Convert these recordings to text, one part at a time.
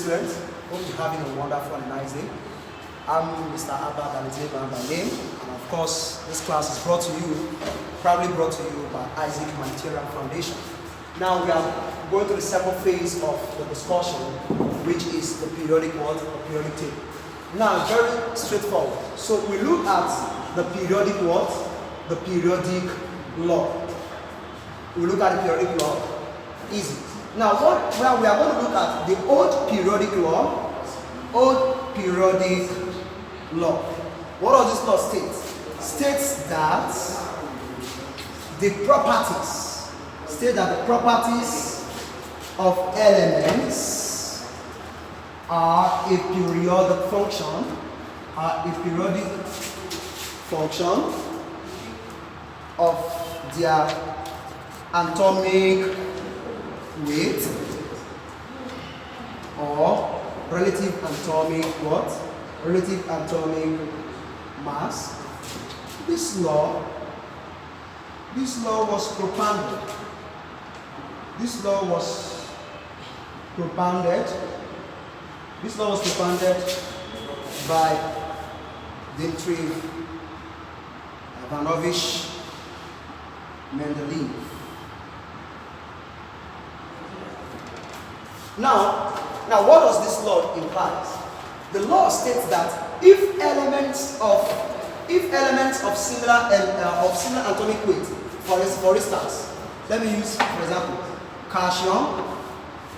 students. Hope you're having a wonderful and nice day. I'm Mr. Abba Darlington by name, and of course, this class is probably brought to you by Isaac Humanitarian Foundation. Now we are going to the second phase of the discussion, which is the periodic table. Now, very straightforward. So we look at the periodic the periodic law. We look at the periodic law. Easy. Now, we are going to look at the old periodic law. Old periodic law. What does this law state? States that the properties of elements are a periodic function of their atomic weight or relative atomic mass. This law was propounded. By Dmitri Ivanovich Mendeleev. Now, what does this law imply? The law states that if elements of similar atomic weight, for instance, let me use for example calcium.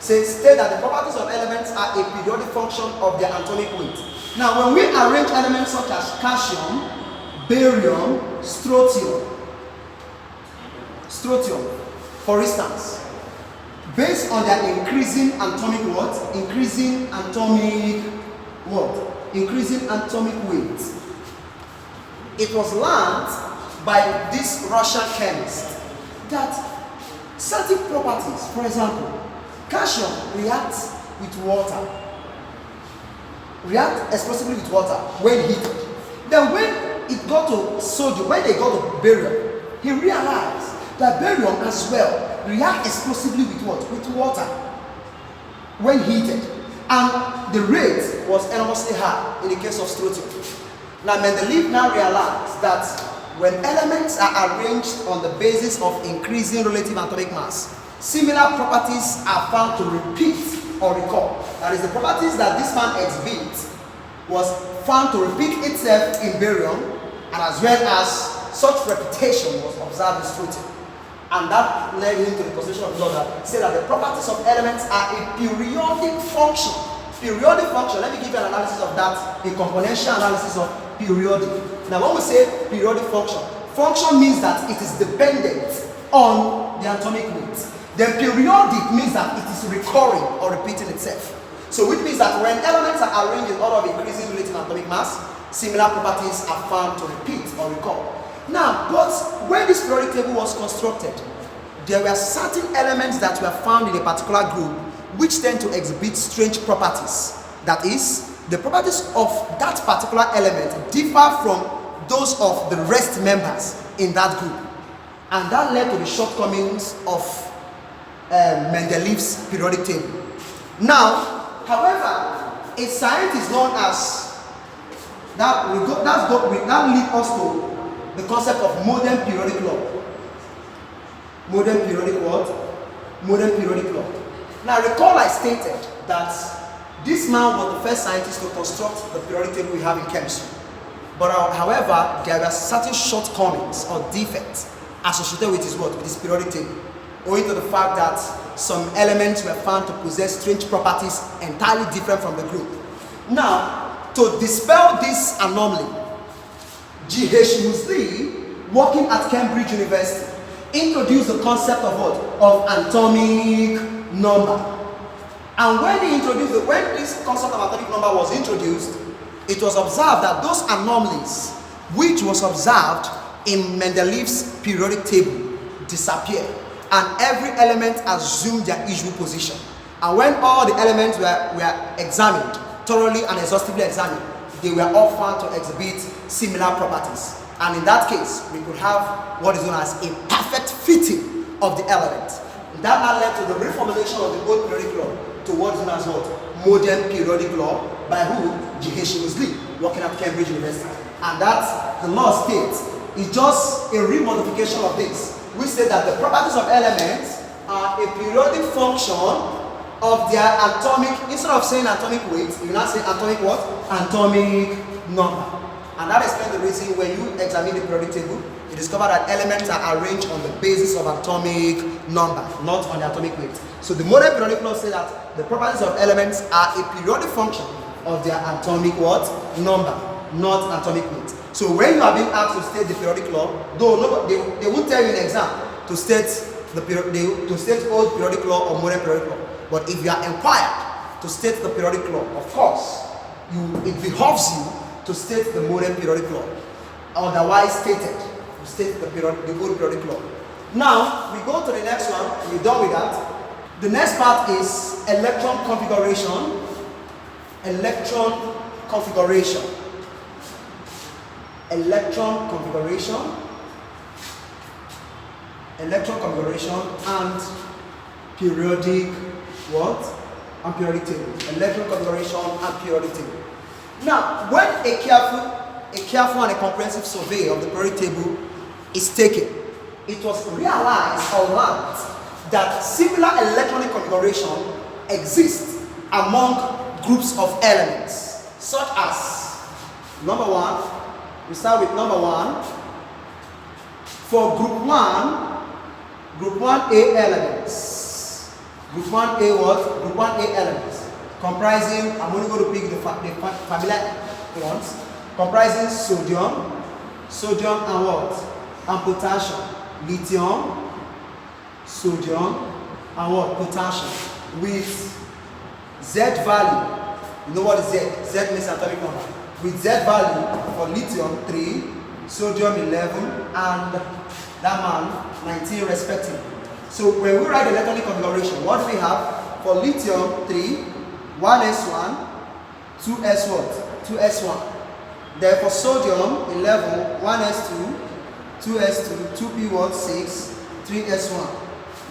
State that the properties of elements are a periodic function of their atomic weight. Now, when we arrange elements such as calcium, barium, strontium, for instance, based on their increasing atomic weight, it was learned by this Russian chemist that certain properties, for example, calcium reacts explosively with water when heated. Then when it got to sodium, when they got to barium, he realized that barium as well reacts explosively with what? With water when heated. And the rate was enormously high in the case of strontium. Now Mendeleev now realized that when elements are arranged on the basis of increasing relative atomic mass, similar properties are found to repeat or recur. That is, the properties that this man exhibits was found to repeat itself in barium, and as well as such repetition was observed in strontium. And that led him to the position of law that said that the properties of elements are a periodic function. Periodic function, let me give you an analysis of that, a componential analysis of periodic. Now when we say periodic function means that it is dependent on the atomic weight. Then periodic means that it is recurring or repeating itself. So which means that when elements are arranged in order of increasing relative atomic mass, similar properties are found to repeat or recur. Now, but when this periodic table was constructed, there were certain elements that were found in a particular group which tend to exhibit strange properties. That is, the properties of that particular element differ from those of the rest members in that group. And that led to the shortcomings of Mendeleev's periodic table. Now, however, a scientist known as that leads us to the concept of modern periodic law. Modern periodic law. Now, recall I stated that this man was the first scientist to construct the periodic table we have in chemistry. But however, there were certain shortcomings or defects associated with his periodic table, owing to the fact that some elements were found to possess strange properties entirely different from the group. Now, to dispel this anomaly, G.H. Muesli, working at Cambridge University, introduced the concept of what? Of atomic number. And when this concept of atomic number was introduced, it was observed that those anomalies which was observed in Mendeleev's periodic table disappeared, and every element assumed their usual position. And when all the elements were examined, thoroughly and exhaustively examined, they were all found to exhibit similar properties. And in that case, we could have what is known as a perfect fitting of the element. That now led to the reformulation of the old periodic law to what is known as what? modern periodic law by who? G.H. Moseley, working at Cambridge University. And that the law states is just a remodification of this, which says that the properties of elements are a periodic function of their atomic, instead of saying atomic weight, you now say atomic what? Atomic number. And that explains the reason when you examine the periodic table, you discover that elements are arranged on the basis of atomic number, not on the atomic weight. So the modern periodic law says that the properties of elements are a periodic function of their atomic what? Number, not atomic weight. So when you are being asked to state the periodic law, though they won't tell you in the exam to state old periodic law or modern periodic law. But if you are inquired to state the periodic law, of course, it behoves you to state the modern periodic law. Otherwise stated, you state the old periodic law. Now, we go to the next one. We're done with that. The next part is electron configuration. Electron configuration. Electron configuration. Electron configuration and periodic what? And periodic table. Electron configuration and periodic table. Now, when a careful and a comprehensive survey of the periodic table is taken, it was realized or learned that similar electronic configuration exists among groups of elements, such as number one. We start with number one. For group 1A elements. Group 1A what? Group 1A elements. Comprising, I'm only going to pick the familiar ones. Comprising sodium and what? And potassium. Lithium, sodium, and what? Potassium. With Z value. You know what is Z? Z means atomic number. With Z value for lithium 3, sodium 11, and that man 19 respectively. So when we write the electronic configuration, what do we have? For lithium 3, 1s1, 2s what? 2s1. Then for sodium 11, 1s2, 2s2, 2p1, 6, 3s1.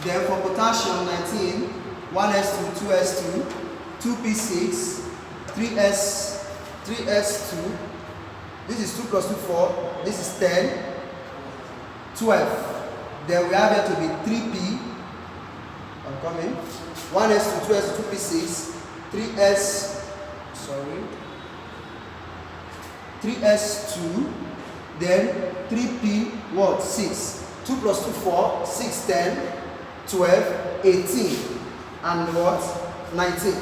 Then for potassium 19, 1s2, 2s2, 2p6, 3s2. This is 2 plus 2, 4. This is 10, 12. Then we have here to be 3p. I'm coming. 1s2, 2s2, 2p6, 3s2, then 3p what? 6. 2 plus 2, 4, 6, 10, 12, 18, and what? 19.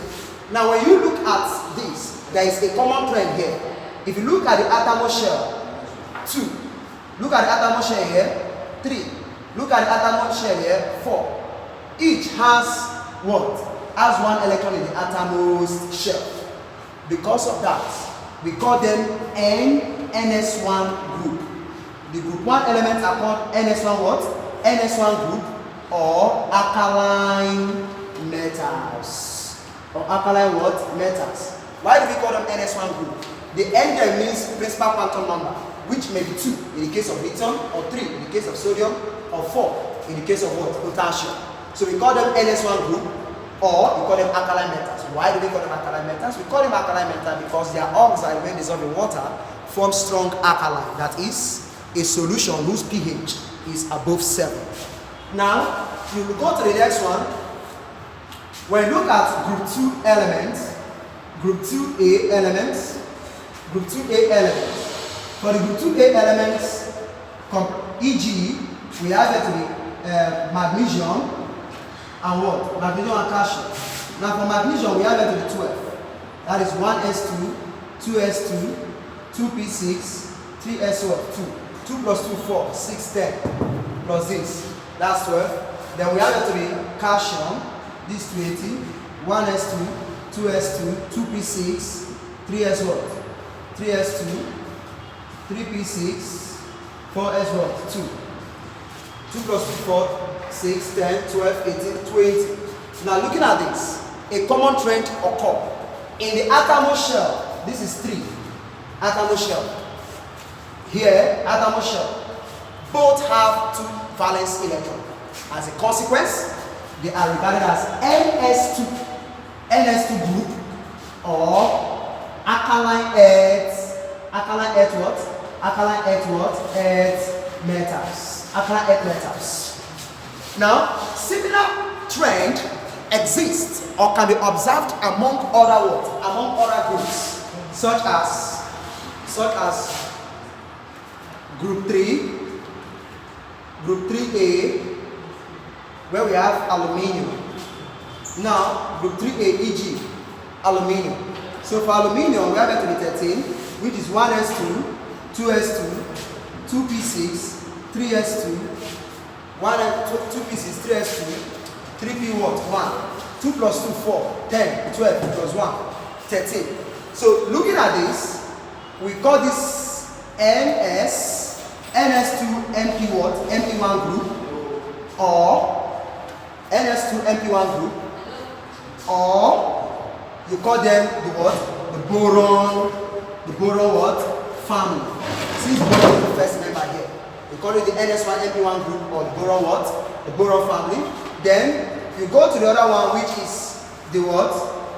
Now when you look at this, there is a common trend here. If you look at the atom shell, 2. Look at the atom shell here, 3. Look at the atom shell here, 4. Each has what? Has one electron in the outermost shell. Because of that, we call them NS1 group. The group 1 elements are called NS1 what? NS1 group, or alkaline metals. Or alkaline what? Metals. Why do we call them NS1 group? The N there means principal quantum number, which may be 2 in the case of lithium, or 3 in the case of sodium, or 4 in the case of what? Potassium. So we call them NS1 group, or we call them alkaline metals. Why do we call them alkaline metals? We call them alkaline metals because their oxide, when dissolved in water, forms strong alkaline. That is a solution whose pH is above 7. Now, you will go to the next one. When you look at group 2 elements, group 2A elements, group 2A elements. For the group 2A elements, e.g., we have it to be magnesium and what? Magnesium and calcium. Now for magnesium, we have it to be 12. That is 1s2, 2s2, 2p6, 3s2. 2 plus 2, 4, 6, 10. Plus this. That's 12. Then we have it to be calcium. This 280. 1s2, 2s2, 2p6, 3s what? 3s2, 3p6, 4s what? 2. 2 plus 2, 4, 6, 10, 12, 18, 20. Now looking at this, a common trend occurs. In the outermost shell, this is 3. Outermost shell. Here, outermost shell. Both have 2 valence electrons. As a consequence, they are regarded as NS2 group or alkaline earth what? Alkaline earth what? Earth metals. Alkaline earth metals. Now, similar trend exists or can be observed among other what? Among other groups, such as group 3, group 3A, where we have aluminium. Now, group 3A, e.g., aluminium. So for aluminium, we have it to be 13, which is 1s2, 2s2, 2p6, 3s2, 2p6, 3s2, 3p what? 1. 2 plus 2, 4, 10, 12, plus 1, 13. So looking at this, we call this NS2 MP what? MP1 group, or NS2 MP1 group, or you call them the what? The boron what? Family. Since boron is the first member here, we call it the NS1 MP1 group, or the boron what? The boron family. Then you go to the other one, which is the what?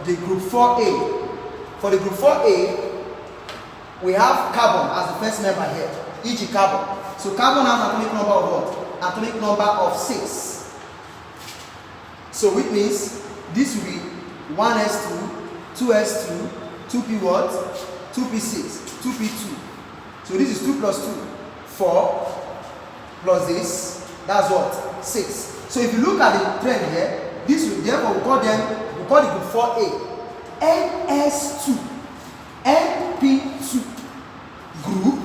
The group 4A. For the group 4A, we have carbon as the first member here, e.g. carbon. So carbon has atomic number of what? Atomic number of 6. So which means this will be 1s2, 2s2, 2p what? 2p6, 2p2. So this is 2 plus 2, 4, plus this, that's what? 6. So if you look at the trend here, this will therefore we call the group 4A NS2 NP2 group,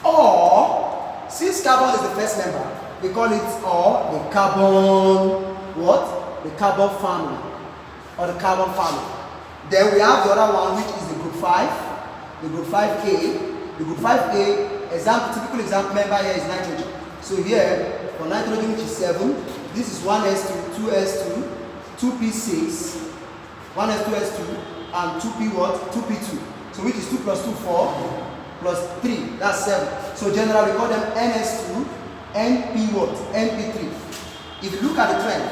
or since carbon is the first member, we call it or the carbon what? The carbon family, or the carbon family. Then we have the other one, which is the group 5, the group 5A. The group 5A typical example member here is nitrogen. So here for nitrogen, which is 7, this is 1s2, 2s2, 2p6, 1s2s2, and 2p what? 2p2. So which is 2 plus 2, 4, plus 3, that's 7. So generally we call them NS2, NP what? NP3. If you look at the trend,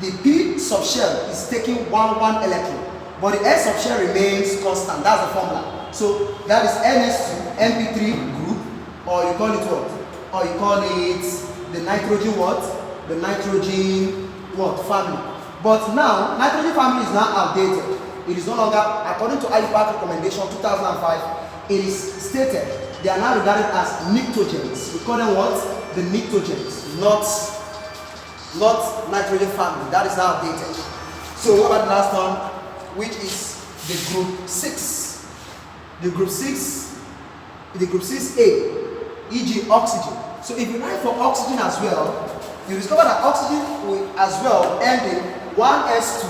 the P subshell is taking 1 electron, but the S subshell remains constant. That's the formula. So that is NS2, NP3 group, or you call it what? Or you call it the nitrogen what? The nitrogen what? Family. But now, nitrogen family is now outdated. It is no longer, according to IUPAC recommendation 2005, it is stated they are now regarded as nitrogens. We call them what? The nitrogens, not nitrogen family. That is now outdated. So what about the last one, which is the group 6? The group 6A, e.g. oxygen. So if you write for oxygen as well, you discover that oxygen will as well end in 1s2,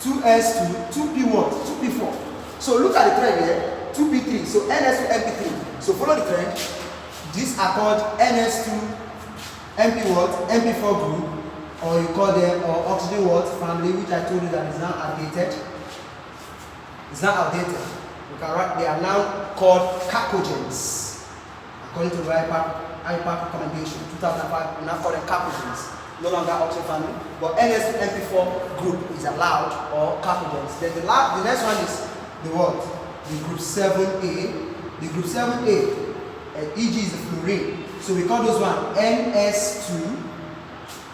2s2, 2p what? 2p4. So look at the trend here, 2p3, so NS2, MP3. So follow the trend. These are called NS2, MP what? MP4 group, or you call them or oxygen what? Family, which I told you that is now outdated. It's now outdated. You can write, they are now called carcogens. According to the IUPAC recommendation 2005, we now call them carcogens. No longer oxygen family, but NS2 MP4 group is allowed, or carcogens. Then the next one is the what? The group 7A. The group 7A, e.g. is the fluorine. So we call those one NS2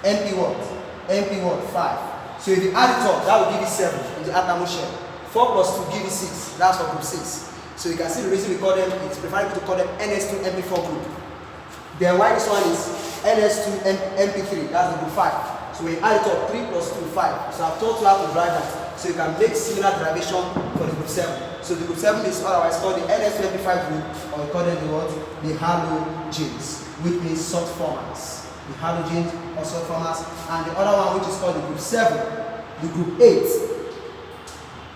MP what? MP what? 5. So if you add it up, that will give you 7 in the atomic shell. 4 plus 2 give you 6. That's for group 6. So you can see the reason we call them, it's preferable to call them NS2 MP4 group. Then why this one is NS2 MP3, that's the group 5. So when you add it up, 3 plus 2, 5. So I've taught you how to drive that. So you can make similar derivation for the group 7. So the group 7 is otherwise called the NS2 MP5 group, or we call them the what? The halogens, which means salt formers. The halogens or salt formers. And the other one, which is called the group 7, the group 8.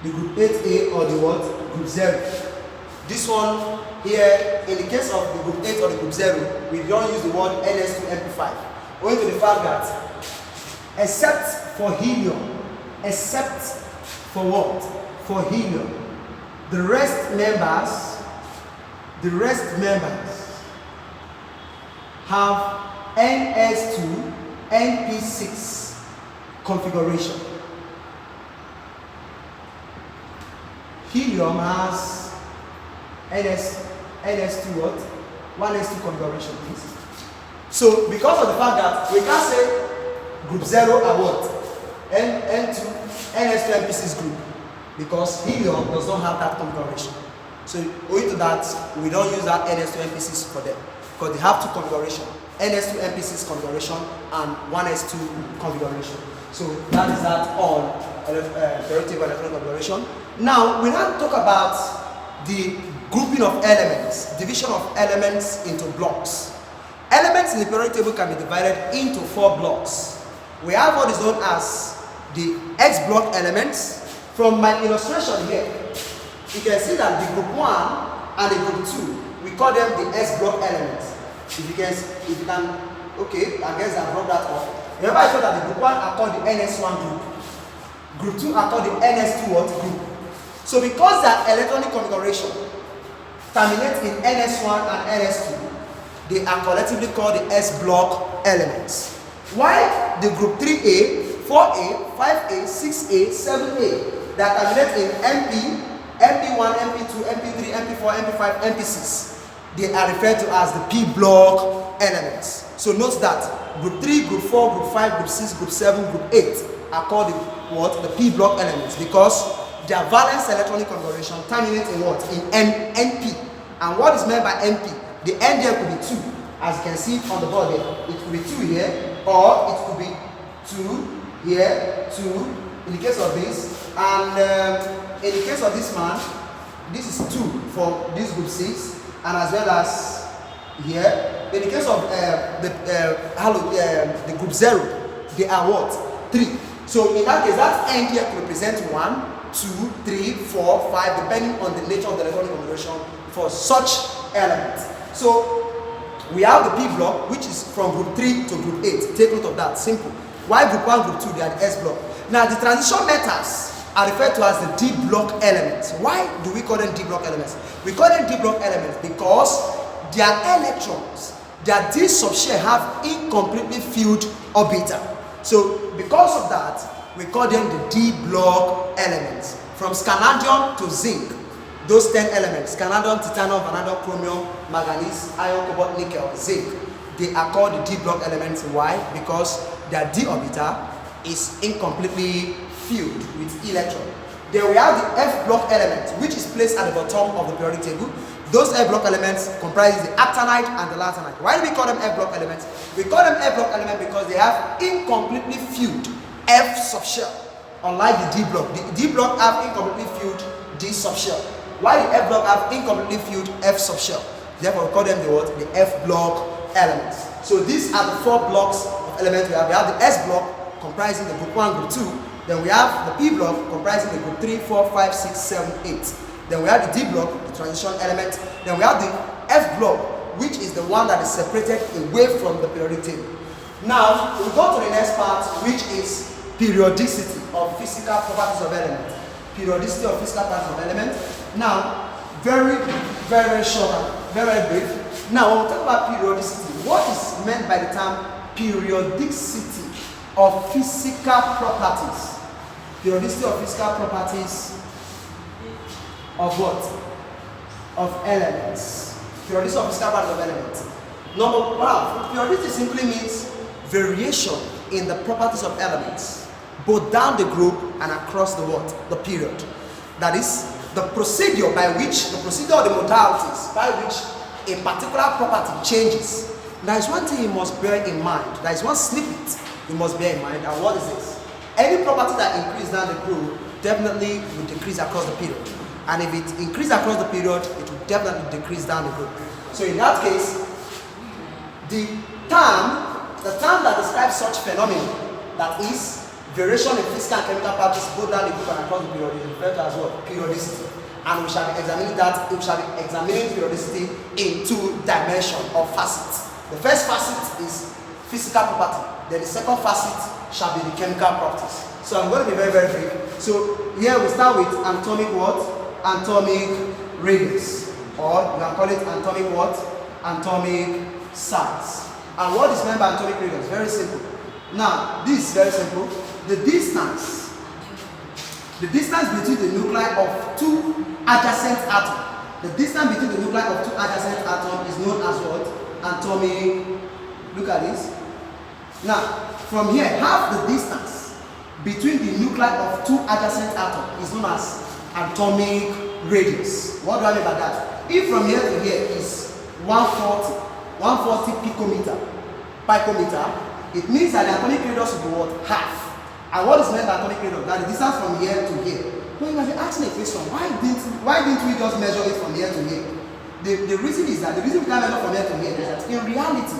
The group 8A, or the what? Group 0. This one here, in the case of the group 8 or the group 0, we don't use the word NS2 MP5. Owing to the fact that, except for helium, except for what? For helium, the rest members have NS2 NP6 configuration. Helium has NS2 what? 1s2 configuration, please. So because of the fact that we can say group 0 are what? NS2 NPC's group, because helium does not have that configuration. So owing to that, we don't use that NS2 NPCs for them, because they have two configuration, NS2 NPCs configuration and 1s2 configuration. So that is that on periodic electron configuration. Now we now talk about the grouping of elements, division of elements into blocks. Elements in the periodic table can be divided into 4 blocks. We have what is known as the X block elements. From my illustration here, you can see that the group 1 and the group 2, we call them the X block elements. If you can, okay, I guess I brought that up. Remember I thought that the group 1 are called the NS1 group. Group 2 are called the NS2 what group. So because that electronic configuration terminates in NS1 and NS2, they are collectively called the S block elements. Why the group 3A, 4A, 5A, 6A, 7A that terminate in MP, MP1, MP2, MP3, MP4, MP5, MP6, they are referred to as the P block elements. So note that group 3, group 4, group 5, group 6, group 7, group 8 are called the what? The P block elements, because their valence electronic configuration terminates in what? In NP. And what is meant by NP? The N there could be 2, as you can see on the board there. It could be 2 here, or it could be 2 here, 2 in the case of this, and in the case of this man, this is 2 for this group 6, and as well as here. In the case of the group 0, they are what? 3. So in that case, that N here could represent 1, 2, 3, 4, 5, depending on the nature of the electronic configuration for such elements. So we have the P block, which is from group 3 to group 8. Take note of that, simple. Why group 1, group 2, they are the S block. Now the transition metals are referred to as the D block elements. Why do we call them D block elements? We call them D block elements because their electrons, their D subshell have incompletely filled orbital. So because of that, we call them the D block elements. From scandium to zinc, those 10 elements, scandium, titanium, vanadium, chromium, manganese, iron, cobalt, nickel, zinc, they are called the D block elements. Why? Because their D orbital is incompletely filled with electron. Then we have the F block element, which is placed at the bottom of the periodic table. Those F block elements comprise the actinide and the lanthanide. Why do we call them F block elements? We call them F block elements because they have incompletely filled F subshell, unlike the D block. The D block have incompletely filled D subshell, while the F block have incompletely filled F subshell. Therefore, we call them the what? The F block elements. So these are the 4 blocks of elements we have. We have the S block comprising the group 1, group 2. Then we have the P block comprising the group 3, 4, 5, 6, 7, 8. Then we have the D block, the transition element. Then we have the F block, which is the one that is separated away from the periodic table. Now, we go to the next part, which is periodicity of physical properties of elements. Periodicity of physical properties of elements. Now, very, very short and very brief. Now, when we talk about periodicity, what is meant by the term periodicity of physical properties? Periodicity of physical properties of what? Of elements. Periodicity of physical properties of elements. Number 1, periodicity simply means variation in the properties of elements, both down the group and across the what? The period. That is the procedure by which, the procedure or the modalities by which a particular property changes. There is one thing you must bear in mind. There is one snippet you must bear in mind, and what is this? Any property that increases down the group definitely will decrease across the period. And if it increases across the period, it will definitely decrease down the group. So in that case, the term that describes such phenomenon, that is variation in physical and chemical properties both down the group and across the period, is referred to as what? Periodicity. And we shall be examining that. We shall be examining periodicity in 2 dimensions or facets. The first facet is physical property. Then the second facet shall be the chemical properties. So I'm going to be very, very brief. So here we start with atomic what? Atomic radius. Or you can call it atomic what? Atomic size. And what is meant by atomic radius? Very simple. Now, this is very simple. The distance The distance between the nuclei of two adjacent atoms. The distance between the nuclei of two adjacent atoms is known as what? Atomic. Look at this. Now, from here, half the distance between the nuclei of two adjacent atoms is known as atomic radius. What do I mean by that? If from here to here is 140 picometer, it means that the atomic radius will be what? Half. And what is meant by atomic radius? That the distance from here to here. Well, you might be asking a question, why didn't we just measure it from here to here? The reason is that the reason we can't measure from here to here is that in reality,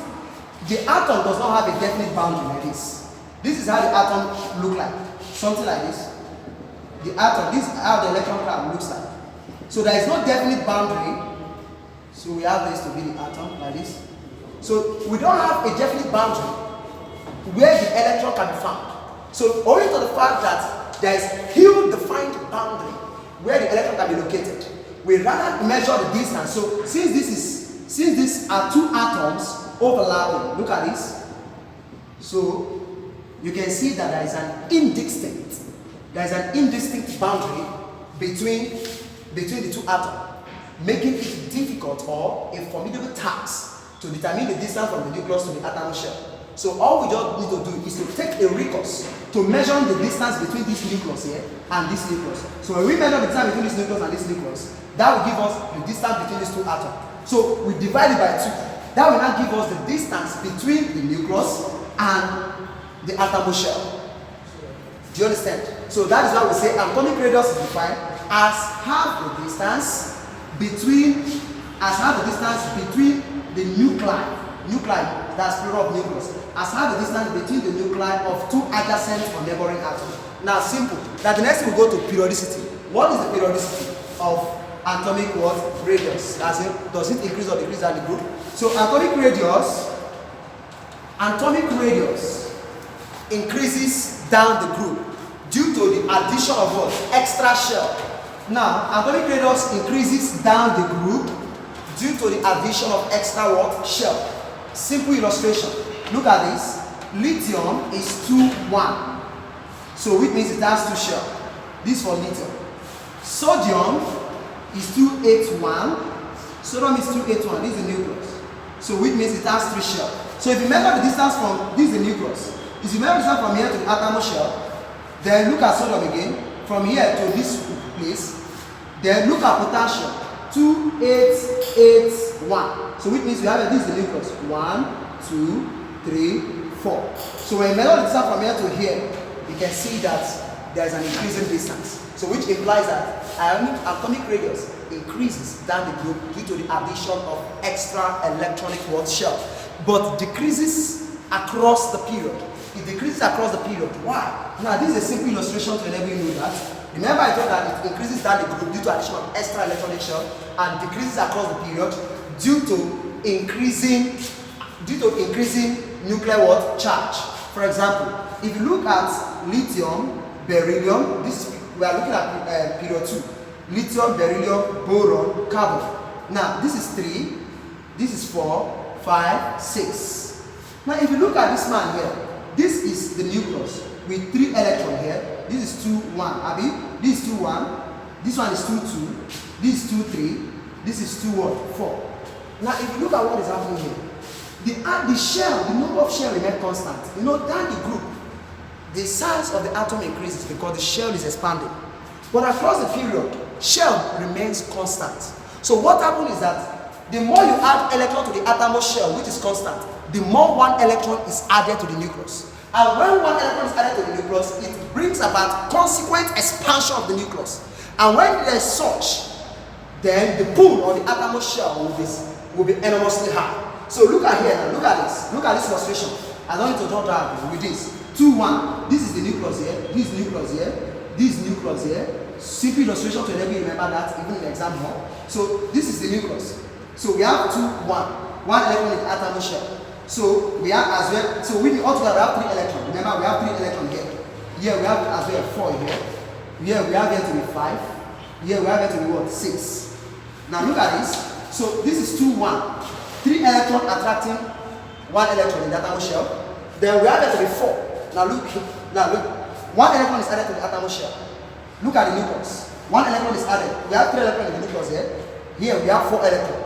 the atom does not have a definite boundary like this. This is how the atom looks like. Something like this. The atom, this is how the electron cloud looks like. So there is no definite boundary. So we have this to be the atom like this. So we don't have a definite boundary where the electron can be found. So owing to the fact that there is ill-defined boundary where the electron can be located, we rather measure the distance. So since these are two atoms overlapping, look at this. So you can see that there is an indistinct boundary between the two atoms, making it difficult or a formidable task to determine the distance from the nucleus to the atom shell. So all we just need to do is to take a recourse to measure the distance between this nucleus here and this nucleus. So when we measure the distance between this nucleus and this nucleus, that will give us the distance between these two atoms. So we divide it by 2. That will now give us the distance between the nucleus and the atom shell. Do you understand? So that is why we say atomic radius is defined as half the distance between the nuclei, that's plural of nucleus, as half the distance between the nuclei of two adjacent or neighboring atoms. Now simple. Now the next we go to periodicity. What is the periodicity of atomic radius? As in, does it increase or decrease as the group? So atomic radius increases down the group due to the addition of what? Extra shell. Now atomic radius increases down the group due to the addition of extra what? Shell. Simple illustration. Look at this. Lithium is 2,1. So which means it has 2 shells. This for lithium. Sodium is 281. Sodium is 281. This is the nucleus. So which means it has 3 shells. So if you measure the distance from this is the nucleus. If you measure the distance from here to the atom shell, then look at sodium again. From here to this place, then look at potassium. 2881. So which means we have this is the nucleus. 1, 2, 3, 4. So when you measure the distance from here to here, you can see that there is an increasing distance. So which implies that atomic radius increases down the group due to the addition of extra electronic shell, but decreases across the period. It decreases across the period. Why? Now this is a simple illustration to enable you know that. Remember I told that it increases down the group due to addition of extra electronic shell and decreases across the period due to increasing nuclear charge. For example, if you look at lithium, beryllium, we are looking at period 2. Lithium, beryllium, boron, carbon. Now this is 3, this is 4, 5, 6. Now if you look at this man here, this is the nucleus with 3 electrons here. This is 2, 1. Abi, this is 2, 1. This one is 2, 2. This is 2, 3. This is 2, 4. Now, if you look at what is happening here, the shell, the number of shell remain constant. You know, down the group, the size of the atom increases because the shell is expanding. But across the period, shell remains constant. So what happens is that the more you add electron to the atom shell, which is constant, the more one electron is added to the nucleus. And when one electron is added to the nucleus, it brings about consequent expansion of the nucleus. And when there is such, then the pull on the atom shell will be enormously high. So look at here now, look at this illustration. I don't need to draw diagram with this. 2, 1. This is the nucleus here, this nucleus here, this nucleus here. Simple illustration to enable you remember that even in the exam hall. So this is the nucleus. So we have 2, 1. 1 electron in the atom shell. So we have as well, so we altogether have 3 electrons. Remember we have 3 electrons here. Here we have as well 4 here. Here we have here to be 5. Here we have here to be what? 6. Now look at this. So this is 2, 1. 3 electrons attracting 1 electron in the atom shell. Then we have here to be 4. Now look. 1 electron is added to the atom shell. Look at the nucleus. 1 electron is added. We have 3 electrons in the nucleus here. Here we have 4 electrons.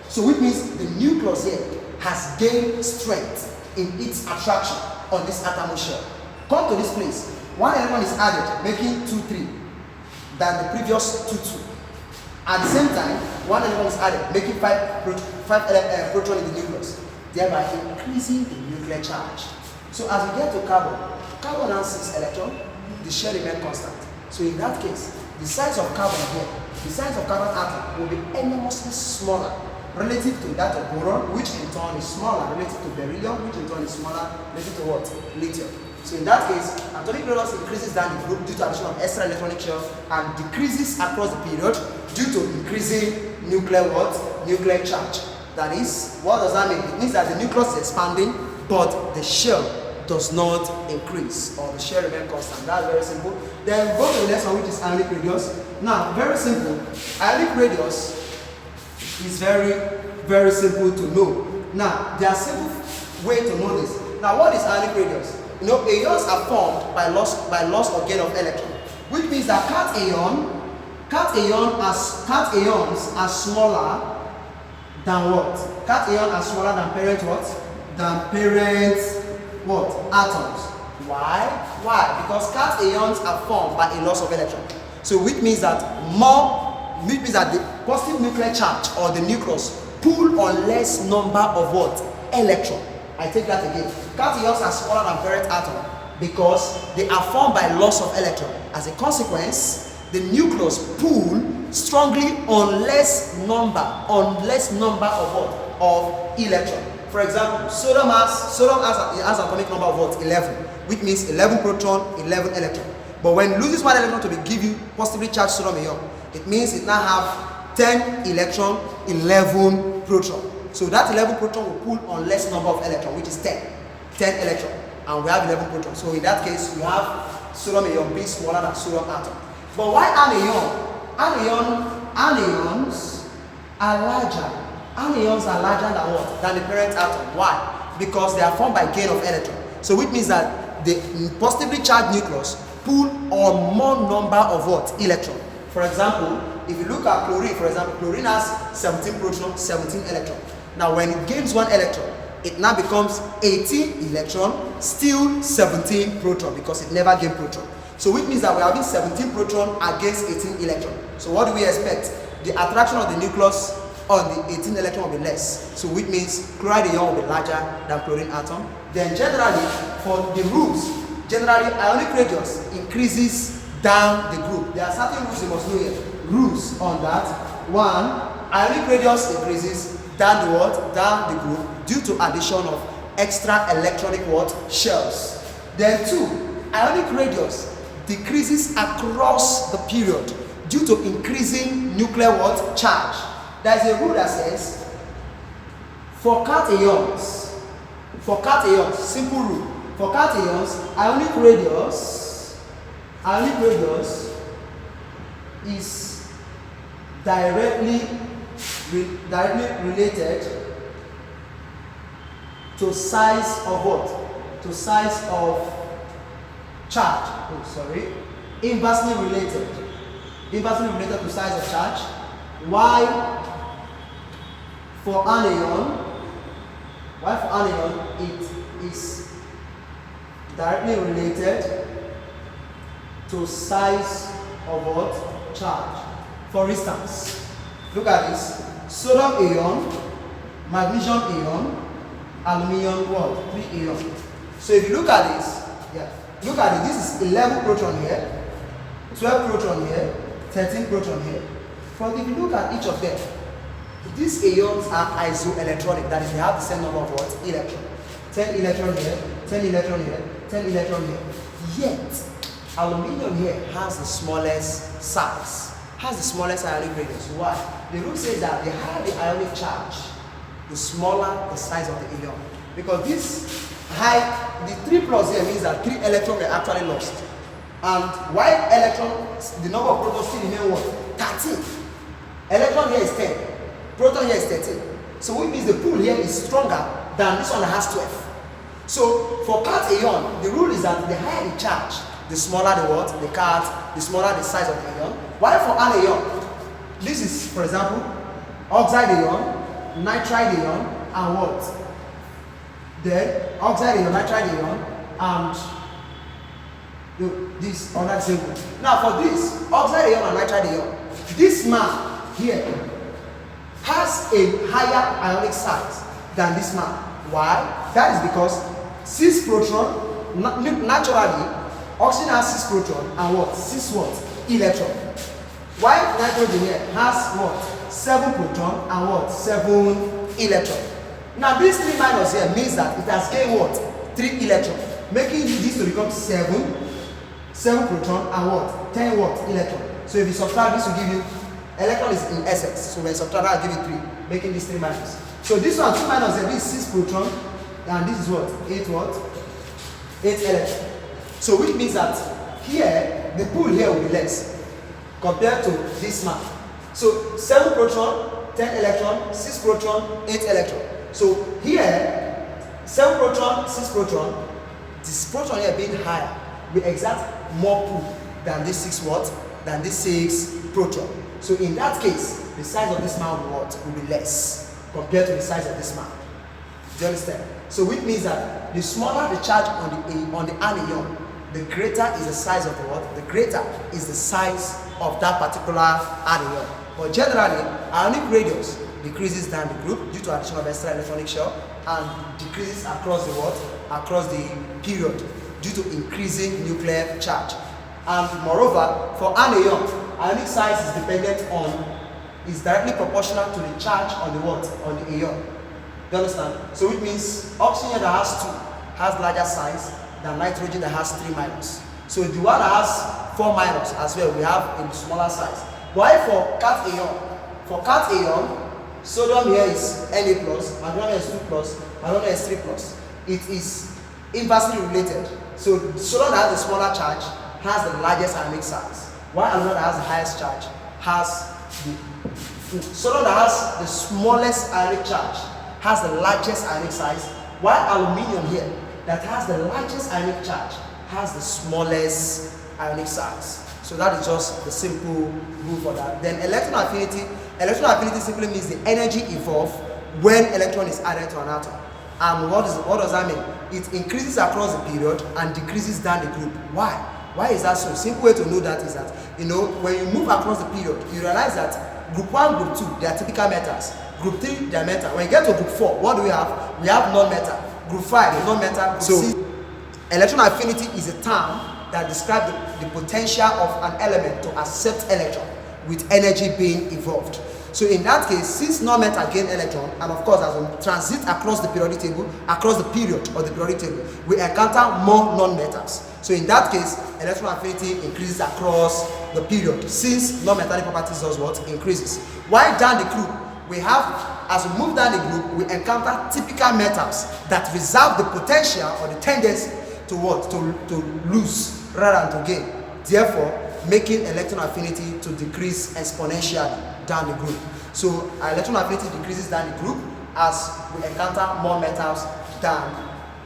So which means the nucleus here has gained strength in its attraction on this atomic shell. Come to this place. 1 electron is added, making 2, 3 than the previous 2, 2. At the same time, 1 electron is added, making 5 protons in the nucleus, thereby increasing the nuclear charge. So as we get to carbon, carbon has 6 electrons, the shell remains constant. So in that case, the size of carbon here, the size of carbon atom will be enormously smaller relative to that of boron, which in turn is smaller relative to beryllium, which in turn is smaller relative to what? Lithium. So in that case, atomic radius increases down the group due to addition of extra electronic shells and decreases across the period due to increasing nuclear what? Nuclear charge. That is, what does that mean? It means that the nucleus is expanding, but the shell does not increase, or the shell remains constant. That's very simple. Then we go to the next one, which is ionic radius. Now, very simple. Ionic radius is very, very simple to know. Now, there are simple way to know this. Now, what is ionic radius? You know, ions are formed by loss or gain of electron, which means that cations are smaller than what? Cations are smaller than parent what? Than parent what? Atoms. Why? Why? Because cations are formed by a loss of electron. So which means that the positive nuclear charge or the nucleus pull on less number of what? Electron. I take that again. Cations are smaller than parent atom because they are formed by loss of electron. As a consequence, the nucleus pull strongly on less number of what? Of electron. For example, sodium has an atomic number of what? 11, which means 11 proton, 11 electron. But when it loses 1 electron to be give you positively charged sodium ion, it means it now have 10 electron, 11 proton. So that 11 proton will pull on less number of electron, which is 10 electron, and we have 11 protons. So in that case, we have sodium ion being smaller than sodium atom. But why anion? Anions are larger. Anions are larger than what? Than the parent atom. Why? Because they are formed by gain of electron. So which means that the positively charged nucleus pull on more number of what? Electron. For example, if you look at chlorine, for example, chlorine has 17 protons, 17 electrons. Now when it gains 1 electron, it now becomes 18 electron, still 17 proton because it never gained proton. So which means that we are having 17 proton against 18 electron. So what do we expect? The attraction of the nucleus on the 18 electron will be less. So which means chloride ion will be larger than chlorine atom. Then generally, for the rules, generally ionic radius increases down the group. There are certain rules you must know here. Rules on that. 1, ionic radius increases down the what? Down the group due to addition of extra electronic what? Shells. Then 2, ionic radius decreases across the period due to increasing nuclear what? Charge. There is a rule that says for cations, simple rule. For cations, ionic radius is directly related to size of what? To size of charge. Oh, sorry. Inversely related to size of charge. Why for anion it is directly related to size of what? Charge. For instance, look at this. Sodium ion, magnesium ion, aluminium what? 3 ion. So if you look at this, look at it. This is 11 proton here, 12 proton here, 13 proton here. But if you look at each of them, these ions are isoelectronic. That is, they have the same number of what? Electron. 10 electron here, 10 electron here, 10 electron here. Yet, aluminium here has the smallest size, has the smallest ionic radius. Why? The rule says that the higher the ionic charge, the smaller the size of the ion. Because this the 3 plus here means that 3 electrons were actually lost. And while electrons, the number of protons still remain what? 13. Electron here is 10. Proton here is 13. So which means the pool here is stronger than this one that has 12. So for cation, the rule is that the higher the charge, the smaller the what? The cat, the smaller the size of the ion. While for an ion, this is, for example, oxide ion, nitride ion, and what? Then oxide ion, nitride ion, and this on that symbol. Now for this oxide ion and nitride ion, this man here has a higher ionic size than this man. Why? That is because 6 proton, naturally oxygen has 6 proton and what? 6 what? Electron. While nitrogen here has what? 7 proton and what? 7 electron. Now this 3 minus here means that it has gained what? 3 electron, making this to become 7 proton and what? 10 what? Electron. So if you subtract this, will give you electron is in essence. So when you subtract that, I'll give you 3, making this 3 minus. So this one 2 minus here, this is 6 proton, and this is what? 8 what? 8 electron. So which means that here the pool here will be less compared to this man. So 7 proton, 10 electron, 6 proton, 8 electron. So here 7 proton, 6 proton, this proton here being higher will exert more pull than this 6 what? Than this 6 proton. So in that case, the size of this man will be less compared to the size of this man. Do you understand? So which means that the smaller the charge on the anion, the greater is the size of the what? The greater is the size of that particular anion. But generally, ionic radius decreases down the group due to addition of extra electronic shell and decreases across the what? Across the period due to increasing nuclear charge. And moreover, for anion, ionic size is directly proportional to the charge on the what? On the ion. You understand? So it means oxygen that has 2 has larger size than nitrogen that has 3 minus. So the one that has 4 minus as well, we have a smaller size. Why for cat ion, sodium here is Na plus, hydrogen is 2 plus, hydrogen is 3 plus. It is inversely related. So sodium that has a smaller charge has the largest ionic size, while aluminum that has the highest charge has the sodium that has the smallest ionic charge has the largest ionic size, while aluminium here that has the largest ionic charge has the smallest ionic size. So that is just the simple rule for that. Then electron affinity simply means the energy involved when electron is added to an atom. And what does that mean? It increases across the period and decreases down the group. Why? Why is that so? Simple way to know that is that, when you move across the period, you realize that group 1, group 2, they are typical metals. Group 3, they are metal. When you get to group 4, what do we have? We have non-metal. Group 5, non-metal. So, electron affinity is a term that describes the potential of an element to accept electron with energy being involved. So in that case, since non-metal gain electron, and of course as we transit across the periodic table, across the period of the periodic table, we encounter more non-metals. So in that case, electron affinity increases across the period, since non-metallic properties does what? Increases. While down the group, we have, as we move down the group, we encounter typical metals that reserve the potential or the tendency to what? To lose rather than to gain. Therefore, making electron affinity to decrease exponentially down the group. So electron affinity decreases down the group as we encounter more metals down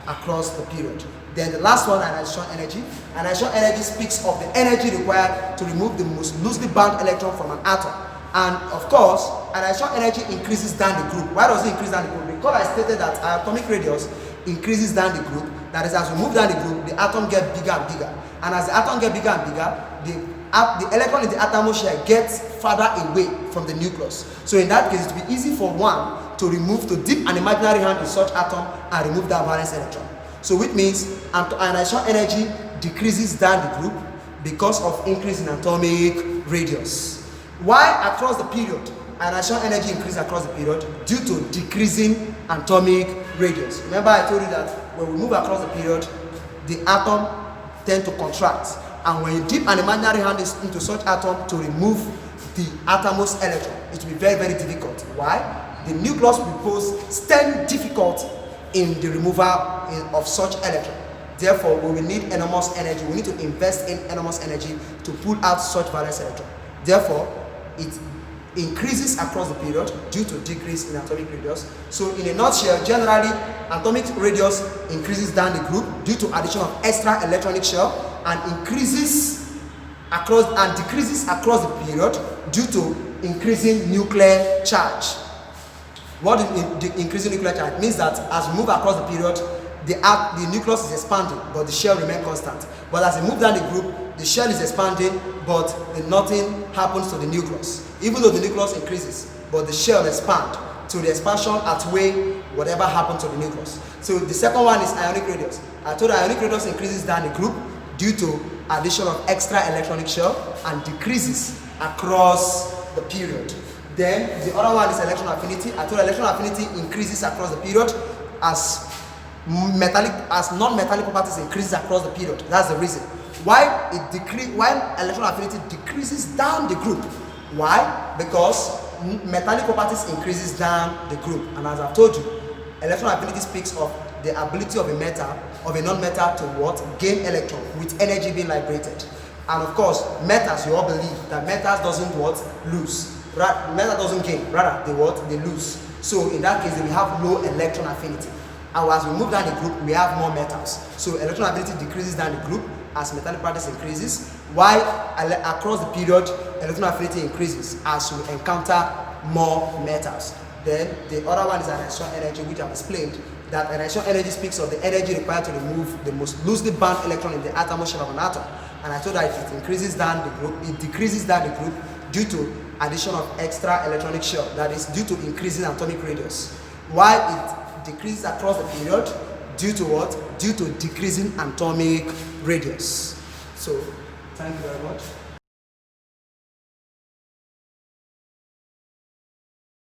across the period. Then the last one, ionization energy. Ionization energy speaks of the energy required to remove the most loosely bound electron from an atom. And of course, ionization energy increases down the group. Why does it increase down the group? Because I stated that our atomic radius increases down the group. That is, as we move down the group, the atom gets bigger and bigger. And as the atom gets bigger and bigger, the electron in the atmosphere gets farther away from the nucleus. So in that case, it will be easy for one to dip an imaginary hand in such atom and remove that valence electron. So which means ionization energy decreases down the group because of increase in atomic radius. Why across the period? Ionization energy increases across the period due to decreasing atomic radius. Remember I told you that when we move across the period, the atom tend to contract. And when you dip an imaginary hand into such atom to remove the outermost electron, it will be very, very difficult. Why? The nucleus will pose stand difficult in the removal of such electron. Therefore, we will need enormous energy. We need to invest in enormous energy to pull out such valence electron. Therefore, it increases across the period due to decrease in atomic radius. So in a nutshell, generally, atomic radius increases down the group due to addition of extra electronic shell and increases across and decreases across the period due to increasing nuclear charge. What is increasing nuclear charge? It means that as we move across the period, the nucleus is expanding, but the shell remains constant. But as we move down the group, the shell is expanding, but nothing happens to the nucleus. Even though the nucleus increases, but the shell expands. So the expansion outweigh whatever happened to the nucleus. So the second one is ionic radius. I told you ionic radius increases down the group due to addition of extra electronic shell and decreases across the period. Then the other one is electron affinity. I told you electron affinity increases across the period as non-metallic properties increases across the period. That's the reason why electron affinity decreases down the group. Why? Because metallic properties increases down the group, and as I've told you, electron affinity speaks of the ability of a non-metal to what? Gain electron with energy being liberated. And of course, metals, you all believe that metals doesn't what? Lose. Right? Metal doesn't gain, rather they what? They lose. So in that case, we have low electron affinity. And as we move down the group, we have more metals. So electron affinity decreases down the group as metallic properties increases, while across the period, electron affinity increases as we encounter more metals. Then the other one is inertial energy, which I've explained that inertial energy speaks of the energy required to remove the most loosely bound electron in the atomic shell of an atom. And I told that if it increases down the group, it decreases down the group due to addition of extra electronic shell, that is due to increasing atomic radius. While it decreases across the period due to what? Due to decreasing atomic radius. So, thank you very much.